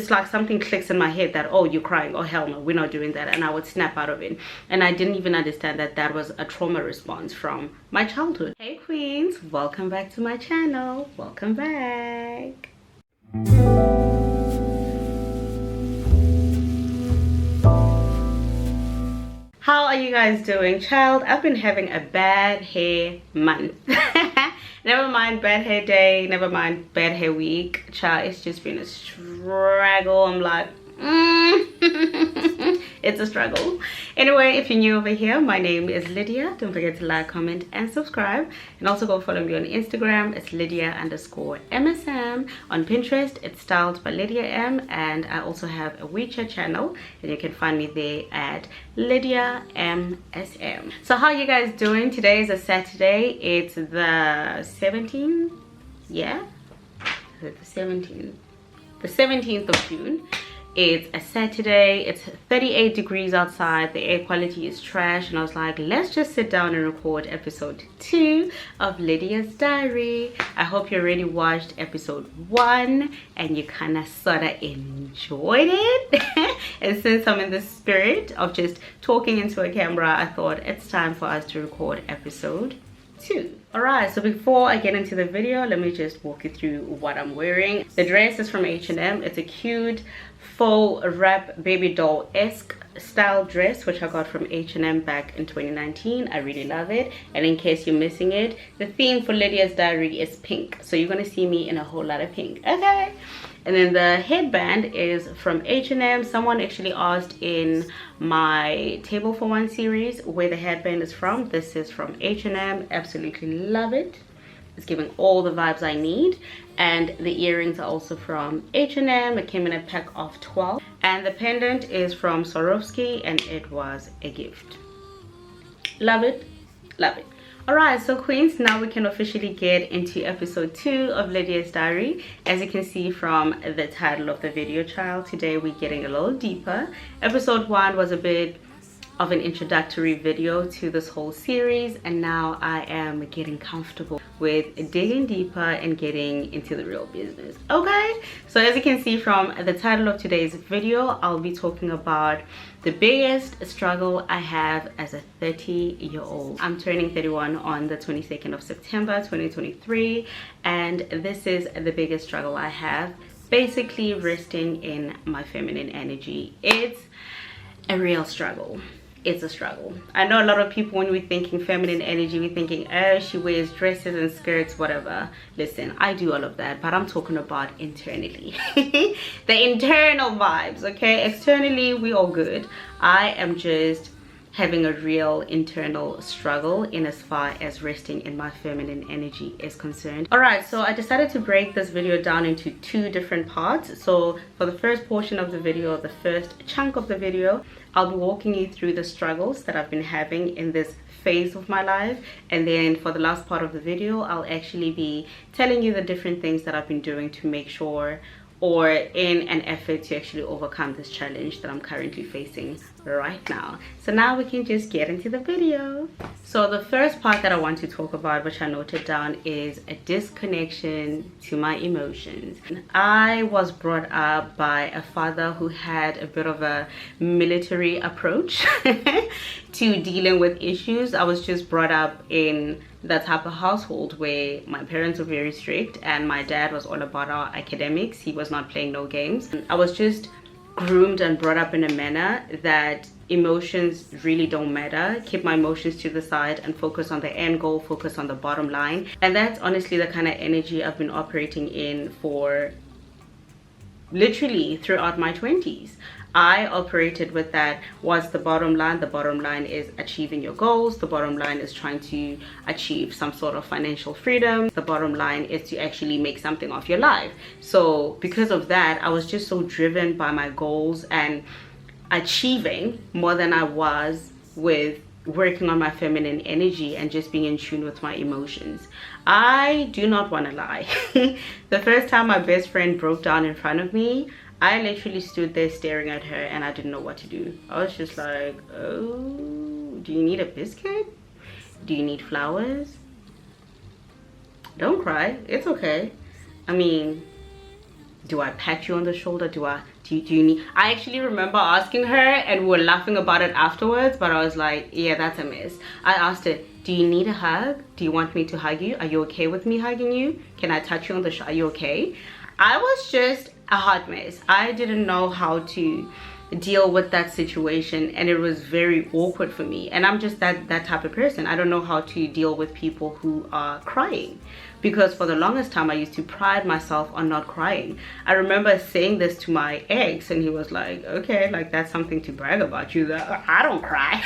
it's like something clicks in my head that, oh, you're crying, oh hell no, we're not doing that, and I would snap out of it. And I didn't even understand that that was a trauma response from my childhood. Hey queens, welcome back to my channel. Welcome back. How are you guys doing? Child, I've been having a bad hair month. Never mind bad hair day, never mind bad hair week. Child, it's just been a struggle. I'm like, it's a struggle. Anyway, if you're new over here, my name is Lydia. Don't forget to like, comment, and subscribe. And also go follow me on Instagram. It's Lydia_MSM. On Pinterest, it's styled by Lydia M. And I also have a WeChat channel, and you can find me there at Lydia MSM. So how are you guys doing? Today is a Saturday. It's the 17th. Yeah? Is it the 17th? The 17th of June. It's a Saturday. It's 38 degrees outside. The air quality is trash, and I was like, let's just sit down and record episode 2 of Lydia's Diary. I hope you already watched episode 1 and you kind of sort of enjoyed it. And since I'm in the spirit of just talking into a camera, I thought it's time for us to record episode 2. Alright, so before I get into the video, let me just walk you through what I'm wearing. The dress is from H&M. It's a cute faux wrap baby doll-esque style dress, which I got from H&M back in 2019. I really love it. And in case you're missing it, the theme for Lydia's Diary is pink, so you're gonna see me in a whole lot of pink. Okay. And then the headband is from H&M. Someone actually asked in my Table for One series where the headband is from. This is from H&M. Absolutely love it. It's giving all the vibes I need. And the earrings are also from H&M. It came in a pack of 12. And the pendant is from Swarovski, and it was a gift. Love it. Love it. Alright, so queens, now we can officially get into episode 2 of Lydia's Diary. As you can see from the title of the video, child, today we're getting a little deeper. Episode 1 was a bit of an introductory video to this whole series, and now I am getting comfortable with digging deeper and getting into the real business. Okay, so as you can see from the title of today's video, I'll be talking about the biggest struggle I have as a 30-year-old. I'm turning 31 on the 22nd of September 2023, and this is the biggest struggle I have. Basically resting in my feminine energy. It's a real struggle. It's a struggle. I know a lot of people, when we're thinking feminine energy, we're thinking, oh, she wears dresses and skirts, whatever. Listen, I do all of that, but I'm talking about internally. The internal vibes, okay? Externally, we all good. I am just having a real internal struggle in as far as resting in my feminine energy is concerned. Alright, so I decided to break this video down into 2 different parts. So for the first portion of the video, the first chunk of the video, I'll be walking you through the struggles that I've been having in this phase of my life, and then for the last part of the video, I'll actually be telling you the different things that I've been doing to make sure, or in an effort to actually overcome this challenge that I'm currently facing right now. So now we can just get into the video. So the first part that I want to talk about, which I noted down, is a disconnection to my emotions. I was brought up by a father who had a bit of a military approach to dealing with issues. I was just brought up in that type of household where my parents were very strict and my dad was all about our academics. He was not playing no games. I was just groomed and brought up in a manner that emotions really don't matter. Keep my emotions to the side and focus on the end goal, focus on the bottom line. And that's honestly the kind of energy I've been operating in for literally throughout my 20s. I operated with that. What's the bottom line? The bottom line is achieving your goals. The bottom line is trying to achieve some sort of financial freedom. The bottom line is to actually make something of your life. So because of that, I was just so driven by my goals and achieving more than I was with working on my feminine energy and just being in tune with my emotions. I do not want to lie. The first time my best friend broke down in front of me, I literally stood there staring at her and I didn't know what to do. I was just like, oh, do you need a biscuit? Do you need flowers? Don't cry, it's okay. I mean, Do I pat you on the shoulder? Do you need? I actually remember asking her, and we were laughing about it afterwards, but I was like, yeah, that's a mess. I asked her, do you need a hug? Do you want me to hug you? Are you okay with me hugging you? Can I touch you on the shoulder? Are you okay? I was just a hot mess. I didn't know how to deal with that situation, and it was very awkward for me. And I'm just that type of person. I don't know how to deal with people who are crying, because for the longest time I used to pride myself on not crying. I remember saying this to my ex, and he was like, okay, like that's something to brag about, you that I don't cry.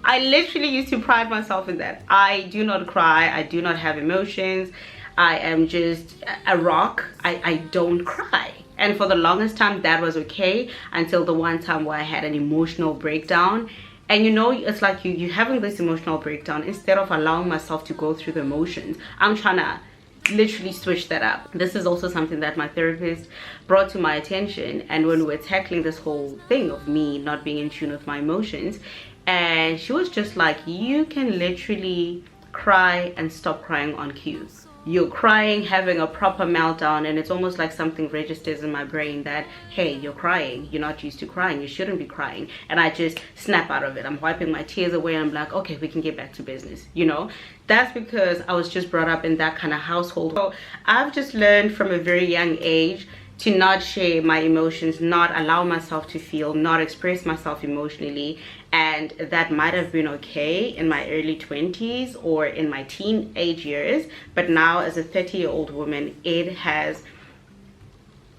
I literally used to pride myself in that. I do not cry. I do not have emotions. I am just a rock. I don't cry. And for the longest time that was okay, until the one time where I had an emotional breakdown. And you know, it's like you having this emotional breakdown, instead of allowing myself to go through the emotions, I'm trying to literally switch that up. This is also something that my therapist brought to my attention, and when we were tackling this whole thing of me not being in tune with my emotions, and she was just like, you can literally cry and stop crying on cue. You're crying, having a proper meltdown, and it's almost like something registers in my brain that, hey, you're crying, you're not used to crying, you shouldn't be crying. And I just snap out of it. I'm wiping my tears away, and I'm like, okay, we can get back to business, you know. That's because I was just brought up in that kind of household. So I've just learned from a very young age to not share my emotions, not allow myself to feel, not express myself emotionally. And that might have been okay in my early 20s or in my teenage years, but now as a 30-year-old woman, it has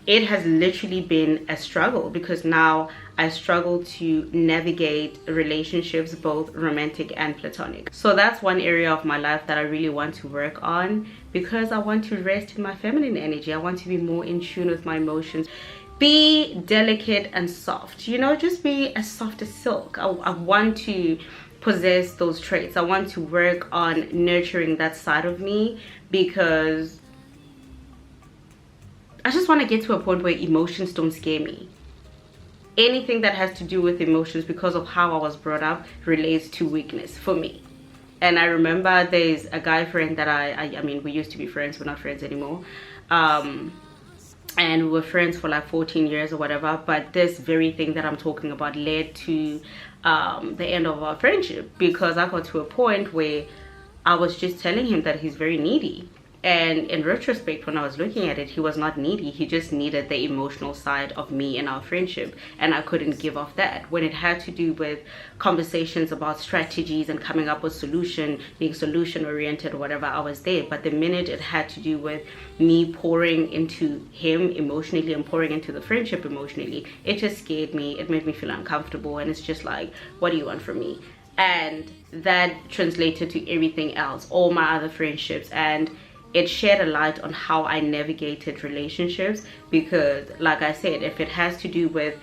literally been a struggle, because now I struggle to navigate relationships, both romantic and platonic. So that's one area of my life that I really want to work on, because I want to rest in my feminine energy. I want to be more in tune with my emotions. Be delicate and soft, you know, just be as soft as silk. I want to possess those traits. I want to work on nurturing that side of me, because I just want to get to a point where emotions don't scare me. Anything that has to do with emotions, because of how I was brought up, relates to weakness for me. And I remember there's a guy friend that I mean, we used to be friends, we're not friends anymore. And we were friends for like 14 years or whatever. But this very thing that I'm talking about led to the end of our friendship, because I got to a point where I was just telling him that he's very needy. And in retrospect, when I was looking at it, he was not needy. He just needed the emotional side of me in our friendship, and I couldn't give off that. When it had to do with conversations about strategies and coming up with solution, being solution oriented or whatever, I was there. But the minute it had to do with me pouring into him emotionally and pouring into the friendship emotionally, it just scared me. It made me feel uncomfortable, and it's just like, what do you want from me? And that translated to everything else, all my other friendships, and it shed a light on how I navigated relationships. Because like I said, if it has to do with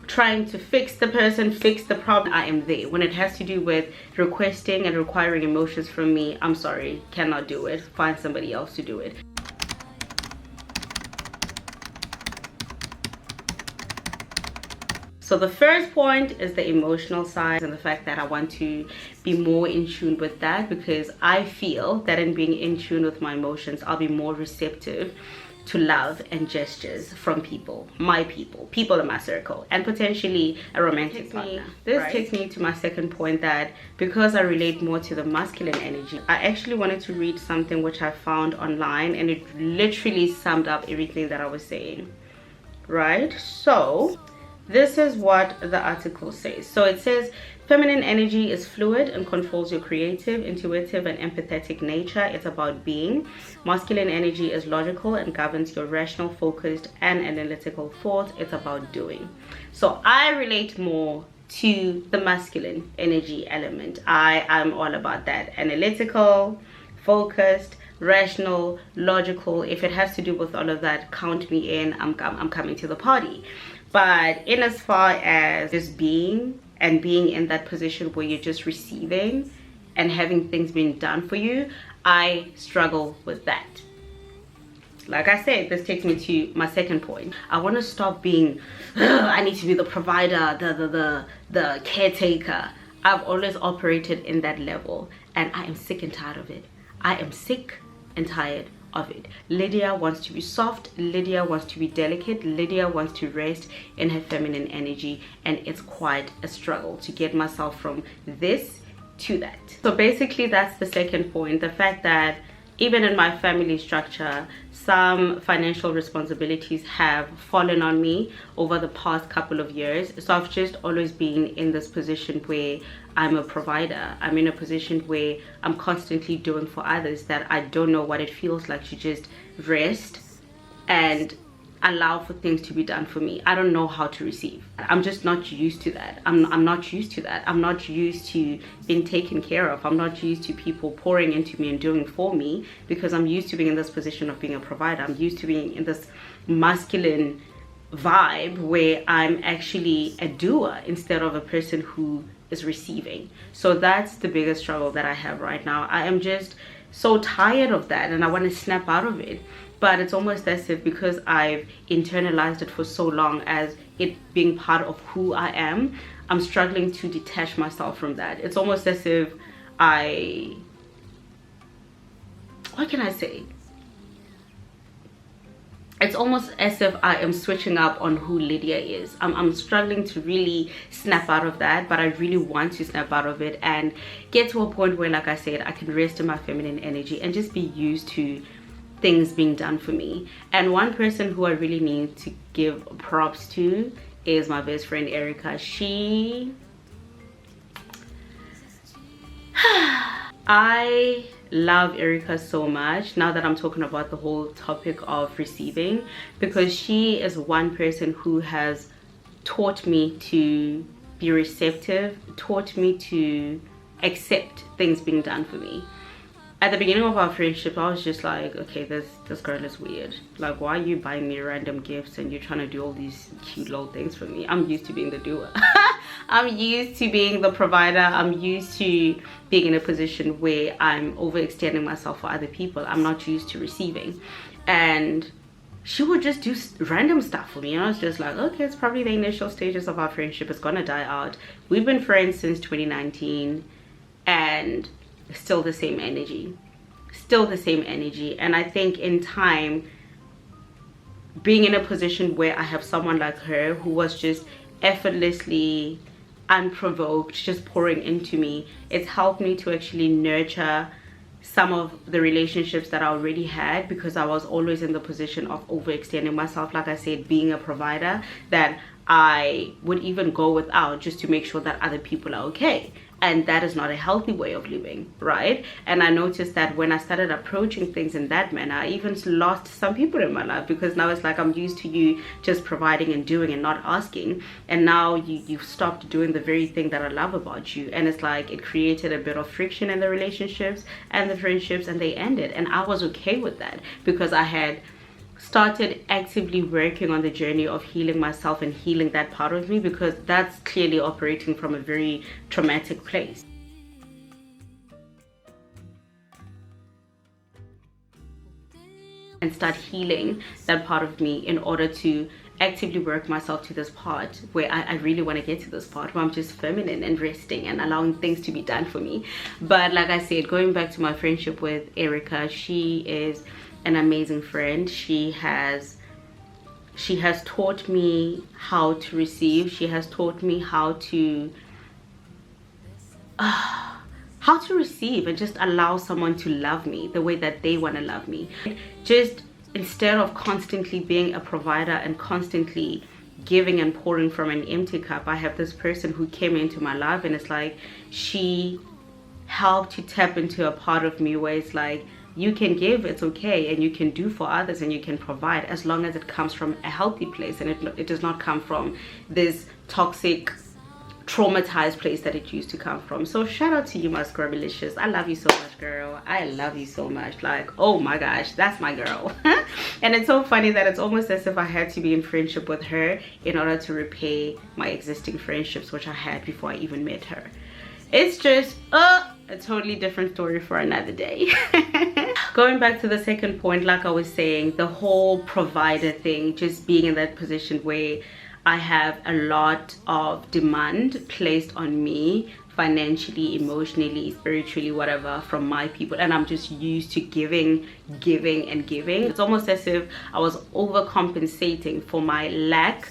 trying to fix the person, fix the problem, I am there. When it has to do with requesting and requiring emotions from me, I'm sorry, cannot do it. Find somebody else to do it. So the first point is the emotional side, and the fact that I want to be more in tune with that, because I feel that in being in tune with my emotions, I'll be more receptive to love and gestures from people in my circle, and potentially a romantic partner. This takes me to my second point, that because I relate more to the masculine energy, I actually wanted to read something which I found online, and it literally summed up everything that I was saying, right? So this is what the article says. So it says, feminine energy is fluid and controls your creative, intuitive, and empathetic nature. It's about being. Masculine energy is logical and governs your rational, focused, and analytical thought. It's about doing. So I relate more to the masculine energy element. I am all about that. Analytical, focused, rational, logical. If it has to do with all of that, count me in. I'm coming to the party. But in as far as just being, and being in that position where you're just receiving and having things being done for you, I struggle with that. Like I said, this takes me to my second point. I want to stop being, I need to be the provider, the caretaker. I've always operated in that level, and I am sick and tired of it. I am sick and tired of it. Lydia wants to be soft, Lydia wants to be delicate, Lydia wants to rest in her feminine energy, and it's quite a struggle to get myself from this to that. So basically that's the second point, the fact that even in my family structure, some financial responsibilities have fallen on me over the past couple of years. So I've just always been in this position where I'm a provider. I'm in a position where I'm constantly doing for others that I don't know what it feels like to just rest and allow for things to be done for me. I don't know how to receive. I'm just not used to that. I'm not used to that. I'm not used to being taken care of. I'm not used to people pouring into me and doing for me, because I'm used to being in this position of being a provider. I'm used to being in this masculine vibe where I'm actually a doer instead of a person who is receiving. So that's the biggest struggle that I have right now. I am just so tired of that and I want to snap out of it. But it's almost as if, because I've internalized it for so long as it being part of who I am, I'm struggling to detach myself from that. It's almost as if what can I say? It's almost as if I am switching up on who Lydia is. I'm struggling to really snap out of that, but I really want to snap out of it and get to a point where, like I said, I can rest in my feminine energy and just be used to things being done for me. And one person who I really need to give props to is my best friend Erica. I love Erica so much now that I'm talking about the whole topic of receiving, because she is one person who has taught me to be receptive, taught me to accept things being done for me. At the beginning of our friendship, I was just like, okay, this girl is weird. Like, why are you buying me random gifts and you're trying to do all these cute little things for me? I'm used to being the doer. I'm used to being the provider. I'm used to being in a position where I'm overextending myself for other people. I'm not used to receiving. And she would just do random stuff for me. And I was just like, okay, it's probably the initial stages of our friendship. It's gonna die out. We've been friends since 2019 and still the same energy. Still the same energy. And I think in time, being in a position where I have someone like her who was just effortlessly, unprovoked, just pouring into me, it's helped me to actually nurture some of the relationships that I already had, because I was always in the position of overextending myself, like I said, being a provider, that I would even go without just to make sure that other people are okay. And that is not a healthy way of living, right? And I noticed that when I started approaching things in that manner, I even lost some people in my life, because now it's like I'm used to you just providing and doing and not asking, and now you've stopped doing the very thing that I love about you. And it's like it created a bit of friction in the relationships and the friendships, and they ended. And I was okay with that, because I had started actively working on the journey of healing myself and healing that part of me, because that's clearly operating from a very traumatic place. And start healing that part of me in order to actively work myself to this part where I really want to get to this part where I'm just feminine and resting and allowing things to be done for me. But like I said, going back to my friendship with Erica, she is an amazing friend. She has taught me how to receive. She has taught me how to receive and just allow someone to love me the way that they want to love me. Just instead of constantly being a provider and constantly giving and pouring from an empty cup, I have this person who came into my life, and it's like she helped to tap into a part of me where it's like, you can give, it's okay, and you can do for others and you can provide, as long as it comes from a healthy place and it does not come from this toxic, traumatized place that it used to come from. So shout out to you, my Scrubbilicious. I love you so much, girl. I love you so much. Like, oh my gosh, that's my girl. And it's so funny that it's almost as if I had to be in friendship with her in order to repay my existing friendships which I had before I even met her. It's just a totally different story for another day. Going back to the second point, like I was saying, the whole provider thing, just being in that position where I have a lot of demand placed on me financially, emotionally, spiritually, whatever, from my people, and I'm just used to giving. It's almost as if I was overcompensating for my lack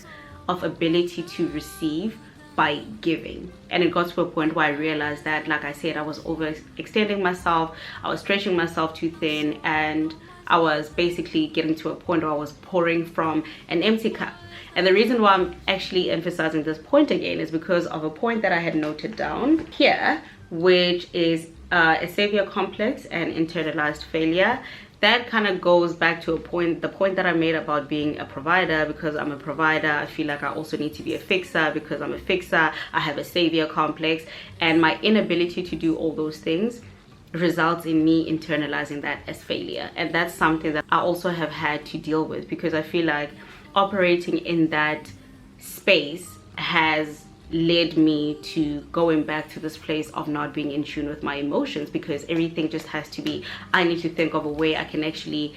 of ability to receive by giving. And it got to a point where I realized that, like I said, I was overextending myself, I was stretching myself too thin, and I was basically getting to a point where I was pouring from an empty cup. And the reason why I'm actually emphasizing this point again is because of a point that I had noted down here, which is a savior complex and internalized failure. That kind of goes back to the point that I made about being a provider. Because I'm a provider, I feel like I also need to be a fixer. Because I'm a fixer, I have a savior complex, and my inability to do all those things results in me internalizing that as failure. And that's something that I also have had to deal with, because I feel like operating in that space has led me to going back to this place of not being in tune with my emotions, because everything just has to be, I need to think of a way I can actually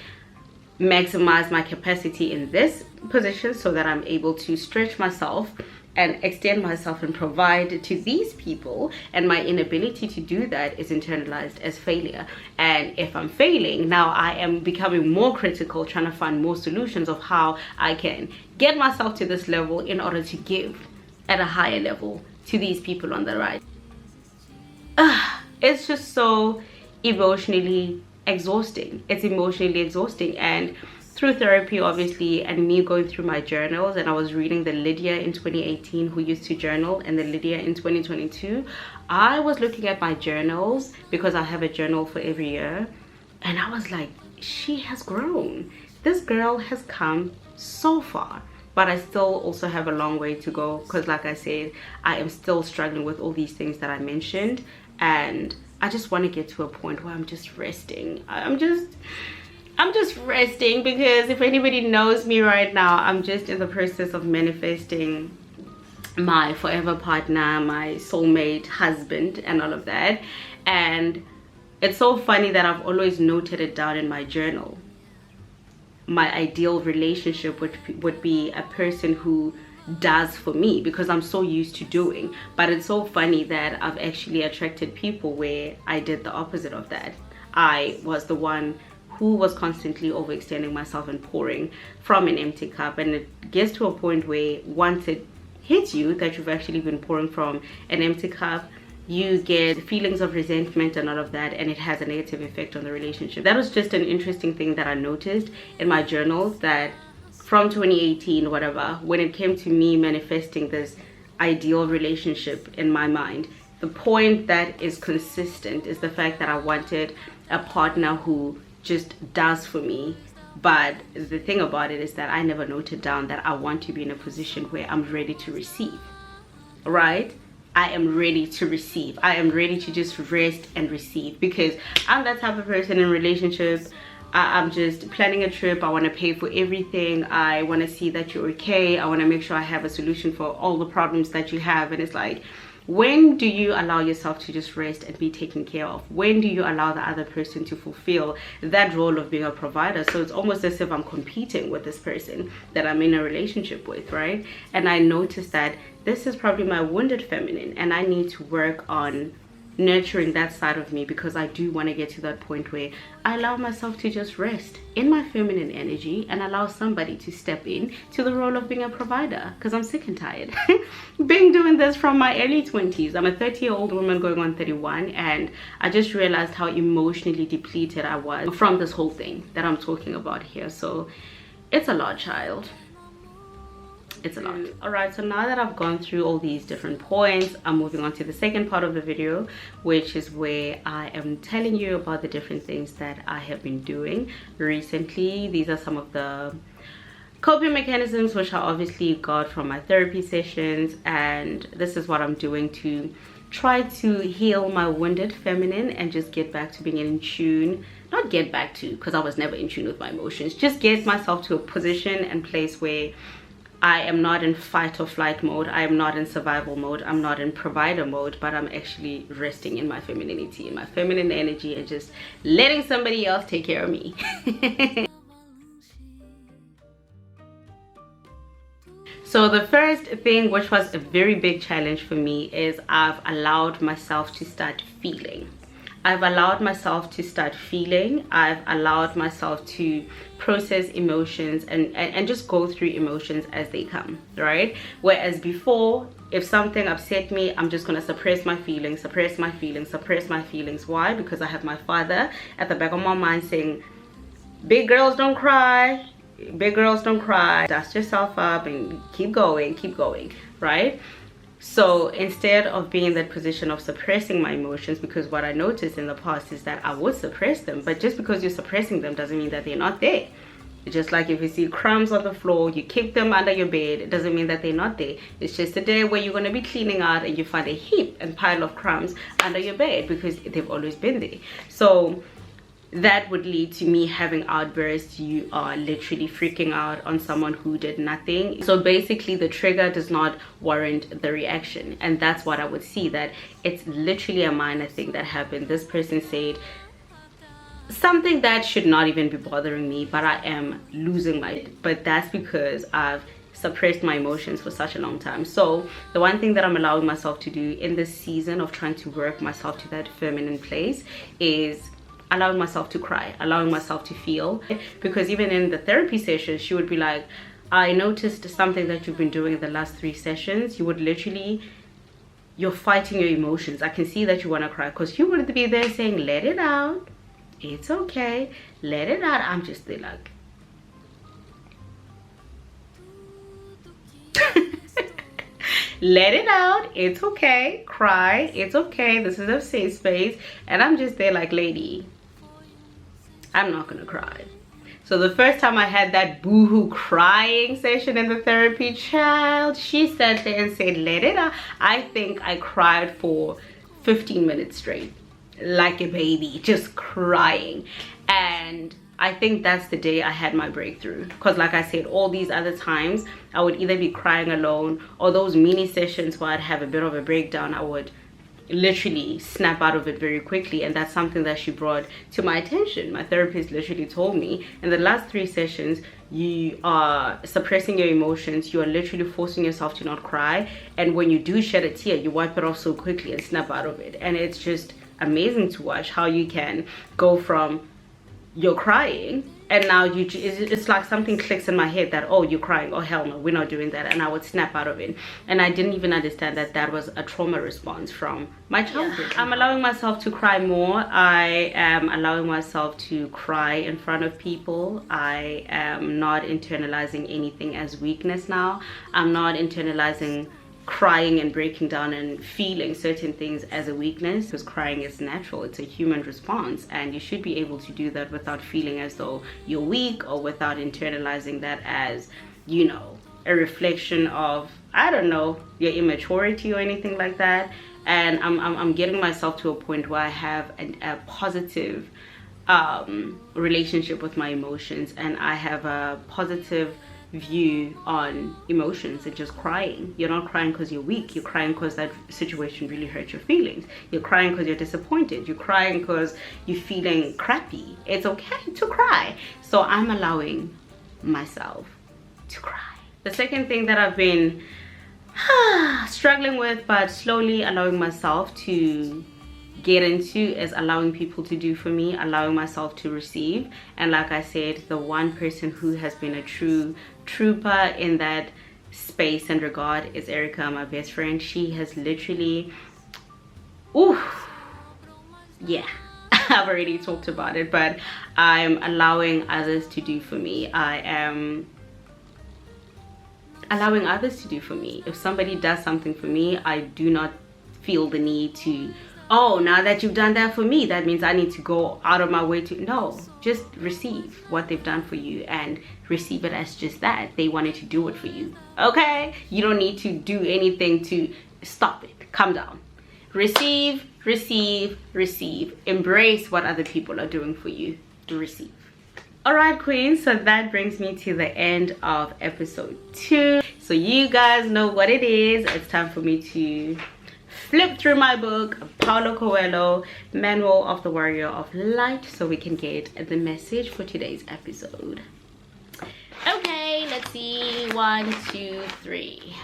maximize my capacity in this position so that I'm able to stretch myself and extend myself and provide to these people, and my inability to do that is internalized as failure. And if I'm failing, now I am becoming more critical, trying to find more solutions of how I can get myself to this level in order to give at a higher level to these people on the right. It's just so emotionally exhausting. It's emotionally exhausting. And through therapy, obviously, and me going through my journals, and I was reading the Lydia in 2018 who used to journal, and the Lydia in 2022, I was looking at my journals, because I have a journal for every year, and I was like, she has grown. This girl has come so far. But I still also have a long way to go, because like I said, I am still struggling with all these things that I mentioned, and I just want to get to a point where I'm just resting. I'm just resting, because if anybody knows me right now, I'm just in the process of manifesting my forever partner, my soulmate husband, and all of that. And it's so funny that I've always noted it down in my journal. My ideal relationship would be a person who does for me, because I'm so used to doing. But it's so funny that I've actually attracted people where I did the opposite of that. I was the one who was constantly overextending myself and pouring from an empty cup. And it gets to a point where once it hits you that you've actually been pouring from an empty cup, you get feelings of resentment and all of that, and it has a negative effect on the relationship. That was just an interesting thing that I noticed in my journals, that from 2018, whatever, when it came to me manifesting this ideal relationship in my mind, the point that is consistent is the fact that I wanted a partner who just does for me. But the thing about it is that I never noted down that I want to be in a position where I'm ready to receive, right? I am ready to receive. I am ready to just rest and receive, because I'm that type of person in relationship. I'm just planning a trip. I want to pay for everything. I want to see that you're okay. I want to make sure I have a solution for all the problems that you have. And it's like, when do you allow yourself to just rest and be taken care of? When do you allow the other person to fulfill that role of being a provider? So it's almost as if I'm competing with this person that I'm in a relationship with, right? And I noticed that this is probably my wounded feminine, and I need to work on nurturing that side of me, because I do want to get to that point where I allow myself to just rest in my feminine energy and allow somebody to step in to the role of being a provider, because I'm sick and tired being doing this from my early 20s. I'm a 30-year-old woman going on 31, and I just realized how emotionally depleted I was from this whole thing that I'm talking about here. So it's a lot, child. It's a lot. All right, so now that I've gone through all these different points, I'm moving on to the second part of the video, which is where I am telling you about the different things that I have been doing recently. These are some of the coping mechanisms which I obviously got from my therapy sessions, and this is what I'm doing to try to heal my wounded feminine and just get back to being in tune. Not get back to, because I was never in tune with my emotions, just get myself to a position and place where I am not in fight or flight mode. I am not in survival mode. I'm not in provider mode, but I'm actually resting in my femininity, in my feminine energy, and just letting somebody else take care of me. So the first thing, which was a very big challenge for me, is I've allowed myself to start feeling. I've allowed myself to start feeling. I've allowed myself to process emotions and just go through emotions as they come, right? Whereas before, if something upset me, I'm just going to suppress my feelings, suppress my feelings, suppress my feelings. Why? Because I have my father at the back of my mind saying, big girls don't cry, big girls don't cry, dust yourself up and keep going, right? So instead of being in that position of suppressing my emotions, because what I noticed in the past is that I would suppress them, but just because you're suppressing them doesn't mean that they're not there. Just like if you see crumbs on the floor, you keep them under your bed, it doesn't mean that they're not there. It's just a day where you're going to be cleaning out and you find a heap and pile of crumbs under your bed because they've always been there. So that would lead to me having outbursts. You are literally freaking out on someone who did nothing. So basically the trigger does not warrant the reaction, and that's what I would see, that it's literally a minor thing that happened. This person said something that should not even be bothering me, but I am losing my, but that's because I've suppressed my emotions for such a long time. So the one thing that I'm allowing myself to do in this season of trying to work myself to that feminine place is allowing myself to cry, allowing myself to feel. Because even in the therapy sessions, she would be like, I noticed something that you've been doing in the last 3 sessions. You would literally, you're fighting your emotions. I can see that you want to cry, because you would be there saying, let it out, it's okay, let it out. I'm just there like let it out, it's okay, cry, it's okay, this is a safe space. And I'm just there like, lady, I'm not gonna cry. So the first time I had that boohoo crying session in the therapy, child, she sat there and said, let it out. I think I cried for 15 minutes straight, like a baby, just crying. And I think that's the day I had my breakthrough, because like I said, all these other times I would either be crying alone, or those mini sessions where I'd have a bit of a breakdown, I would literally snap out of it very quickly. And that's something that she brought to my attention. My therapist literally told me, in the last 3 sessions you are suppressing your emotions, you are literally forcing yourself to not cry, and when you do shed a tear, you wipe it off so quickly and snap out of it. And it's just amazing to watch how you can go from you're crying and now it's like something clicks in my head that, oh, you're crying, oh hell no, we're not doing that, and I would snap out of it. And I didn't even understand that that was a trauma response from my childhood. Yeah. I'm allowing myself to cry more. I am allowing myself to cry in front of people. I am not internalizing anything as weakness now. I'm not internalizing crying and breaking down and feeling certain things as a weakness, because crying is natural, it's a human response, and you should be able to do that without feeling as though you're weak, or without internalizing that as, you know, a reflection of, I don't know, your immaturity or anything like that. And I'm getting myself to a point where I have a positive relationship with my emotions, and I have a positive view on emotions and just crying. You're not crying because you're weak, you're crying because that situation really hurt your feelings. You're crying because you're disappointed, you're crying because you're feeling crappy. It's okay to cry. So I'm allowing myself to cry. The second thing that I've been struggling with, but slowly allowing myself to get into, is allowing people to do for me, allowing myself to receive. And like I said, the one person who has been a true trooper in that space and regard is Erica, my best friend. She has literally, yeah, I've already talked about it, but I'm allowing others to do for me. I am allowing others to do for me. If somebody does something for me, I do not feel the need to, oh, now that you've done that for me, that means I need to go out of my way to, no, just receive what they've done for you and receive it as just that. They wanted to do it for you, okay? You don't need to do anything to stop it. Calm down. Receive, receive, receive. Embrace what other people are doing for you. To receive. All right, queens, so that brings me to the end of episode 2. So you guys know what it is. It's time for me to flip through my book, Paulo Coelho, Manual of the Warrior of Light, so we can get the message for today's episode. Okay, Let's see. 1, 2, 3.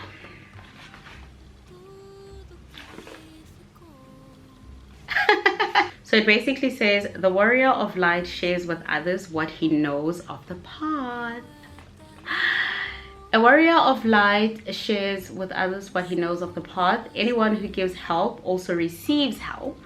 So it basically says the warrior of light shares with others what he knows of the path. A warrior of light shares with others what he knows of the path. Anyone who gives help also receives help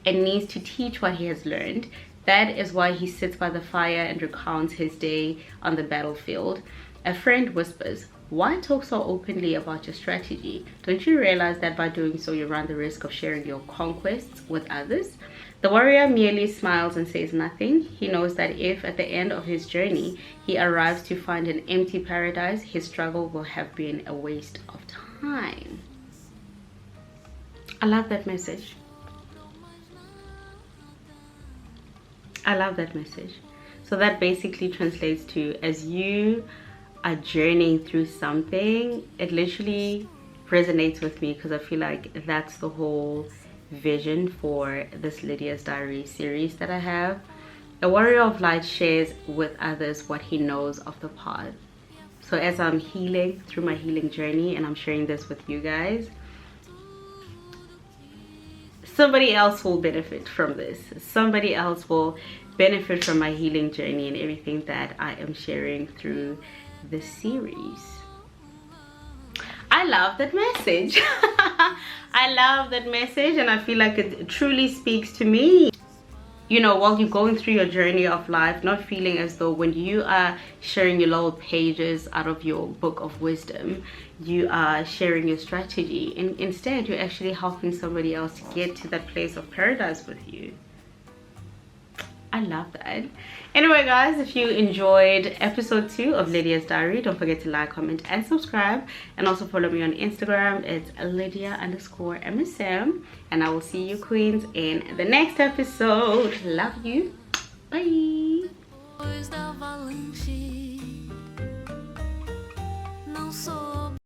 and needs to teach what he has learned. That is why he sits by the fire and recounts his day on the battlefield. A friend whispers, "Why talk so openly about your strategy? Don't you realize that by doing so you run the risk of sharing your conquests with others?" The warrior merely smiles and says nothing. He knows that if at the end of his journey he arrives to find an empty paradise, his struggle will have been a waste of time. I love that message. I love that message. So that basically translates to, as you are journeying through something, it literally resonates with me, because I feel like that's the whole vision for this Lydia's Diary series that I have. A warrior of light shares with others what he knows of the path. So as I'm healing through my healing journey and I'm sharing this with you guys, somebody else will benefit from this. Somebody else will benefit from my healing journey and everything that I am sharing through this series. I love that message. I love that message, and I feel like it truly speaks to me. You know, while you're going through your journey of life, not feeling as though when you are sharing your little pages out of your book of wisdom, you are sharing your strategy. And instead, you're actually helping somebody else to get to that place of paradise with you. I love that. Anyway, guys, if you enjoyed episode 2 of Lydia's Diary, don't forget to like, comment, and subscribe. And also follow me on Instagram. It's Lydia_MSM. And I will see you, queens, in the next episode. Love you. Bye.